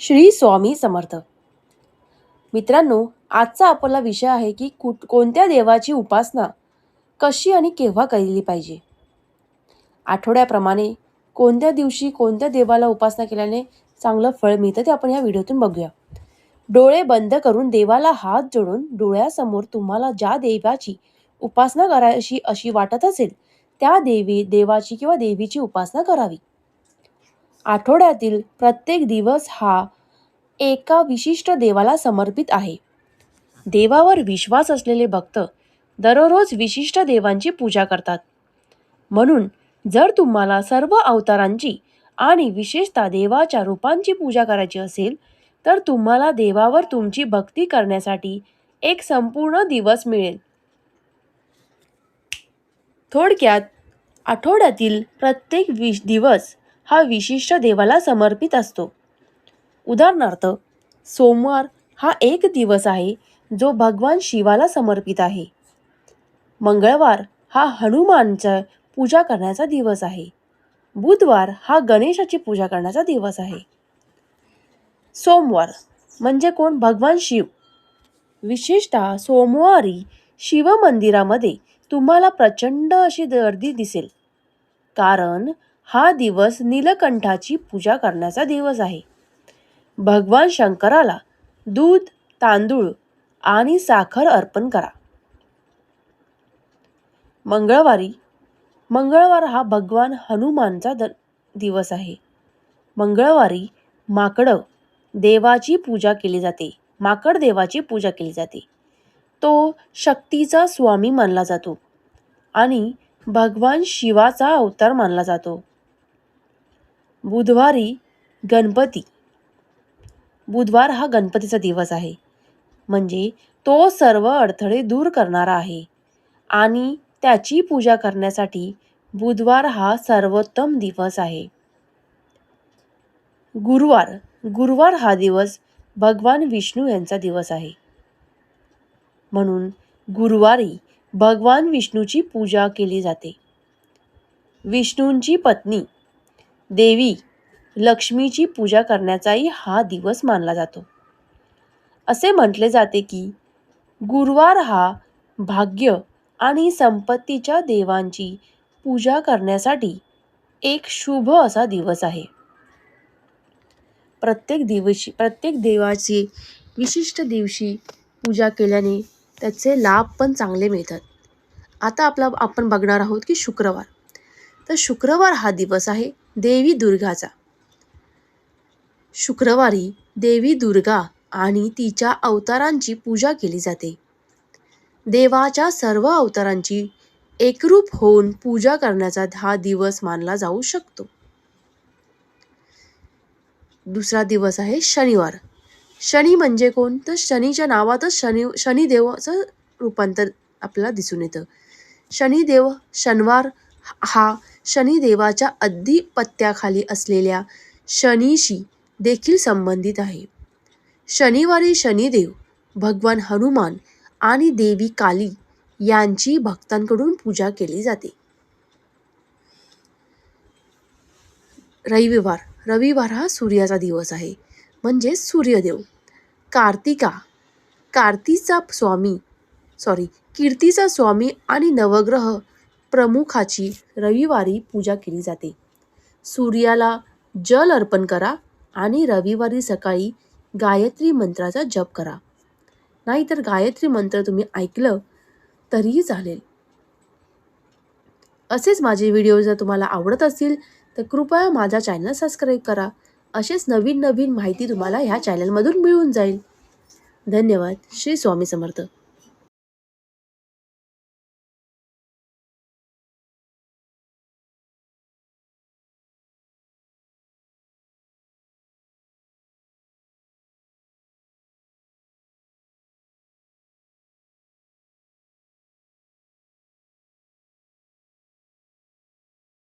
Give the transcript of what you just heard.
श्री स्वामी समर्थ. मित्रांनो, आजचा आपला विषय आहे की कोणत्या देवाची उपासना कशी आणि केव्हा केली पाहिजे. आठवड्याप्रमाणे कोणत्या दिवशी कोणत्या देवाला उपासना केल्याने चांगलं फळ मिळतं ते आपण या व्हिडिओतून बघूया. डोळे बंद करून देवाला हात जोडून डोळ्यासमोर तुम्हाला ज्या देवाची उपासना करायची अशी वाटत असेल त्या देवाची किंवा देवीची उपासना करावी. आठवड्यातील प्रत्येक दिवस हा एका विशिष्ट देवाला समर्पित आहे. देवावर विश्वास असलेले भक्त दररोज विशिष्ट देवांची पूजा करतात. म्हणून जर तुम्हाला सर्व अवतारांची आणि विशेषतः देवाच्या रूपांची पूजा करायची असेल तर तुम्हाला देवावर तुमची भक्ती करण्यासाठी एक संपूर्ण दिवस मिळेल. थोडक्यात, आठवड्यातील प्रत्येक दिवस हा विशिष्ट देवाला समर्पित असतो. उदाहरणार्थ, सोमवार हा एक दिवस आहे जो भगवान शिवाला समर्पित आहे. मंगळवार हा हनुमानचा पूजा करण्याचा दिवस आहे. बुधवार हा गणेशाची पूजा करण्याचा दिवस आहे. सोमवार म्हणजे कोण? भगवान शिव. विशेषतः सोमवारी शिव मंदिरामध्ये तुम्हाला प्रचंड अशी गर्दी दिसेल, कारण हा दिवस नीलकंठाची पूजा करण्याचा दिवस आहे. भगवान शंकराला दूध, तांदूळ आणि साखर अर्पण करा. मंगळवार हा भगवान हनुमानचा दिवस आहे. मंगळवारी माकड देवाची पूजा केली जाते. तो शक्तीचा स्वामी मानला जातो आणि भगवान शिवाचा अवतार मानला जातो. बुधवार हा गणपतीचा दिवस आहे, म्हणजे तो सर्व अडथळे दूर करणारा आहे आणि त्याची पूजा करण्यासाठी बुधवार हा सर्वोत्तम दिवस आहे. गुरुवार हा दिवस भगवान विष्णू यांचा दिवस आहे. म्हणून गुरुवारी भगवान विष्णूची पूजा केली जाते. विष्णूंची पत्नी देवी लक्ष्मीची पूजा करण्याचाही हा दिवस मानला जातो. असे म्हटले जाते की गुरुवार हा भाग्य आणि संपत्तीच्या देवांची पूजा करण्यासाठी एक शुभ असा दिवस आहे. प्रत्येक देवाची विशिष्ट दिवशी पूजा केल्याने त्याचे लाभ पण चांगले मिळतात. आता आपण बघणार आहोत की शुक्रवार. तर शुक्रवार हा दिवस आहे देवी दुर्गाचा. शुक्रवारी देवी दुर्गा आणि तिच्या अवतारांची पूजा केली जाते. देवाच्या सर्व अवतारांची एकरूप होऊन पूजा करण्याचा हा दिवस मानला जाऊ शकतो. दुसरा दिवस आहे शनिवार. शनी म्हणजे कोण? तर शनीच्या नावातच शनिदेवाचं रूपांतर आपल्याला दिसून येतं. शनिवार हा शनिदेवाच्या अधिपत्याखाली असलेल्या शनीशी देखील संबंधित आहे. शनिवारी शनिदेव, भगवान हनुमान आणि देवी काली यांची भक्तांकडून पूजा केली जाते. रविवार हा सूर्याचा दिवस आहे, म्हणजे सूर्यदेव. कीर्तीचा स्वामी आणि नवग्रह प्रमुखाची रविवारी पूजा केली जाते. सूर्याला जल अर्पण करा आणि रविवारी सकाळी गायत्री मंत्राचा जप करा. नाहीतर गायत्री मंत्र तुम्ही ऐकलं तरीही चालेल. असेच माझे व्हिडिओ जर तुम्हाला आवडत असतील तर कृपया माझा चॅनल सबस्क्राईब करा. असेच नवीन माहिती तुम्हाला ह्या चॅनलमधून मिळून जाईल. धन्यवाद. श्री स्वामी समर्थ.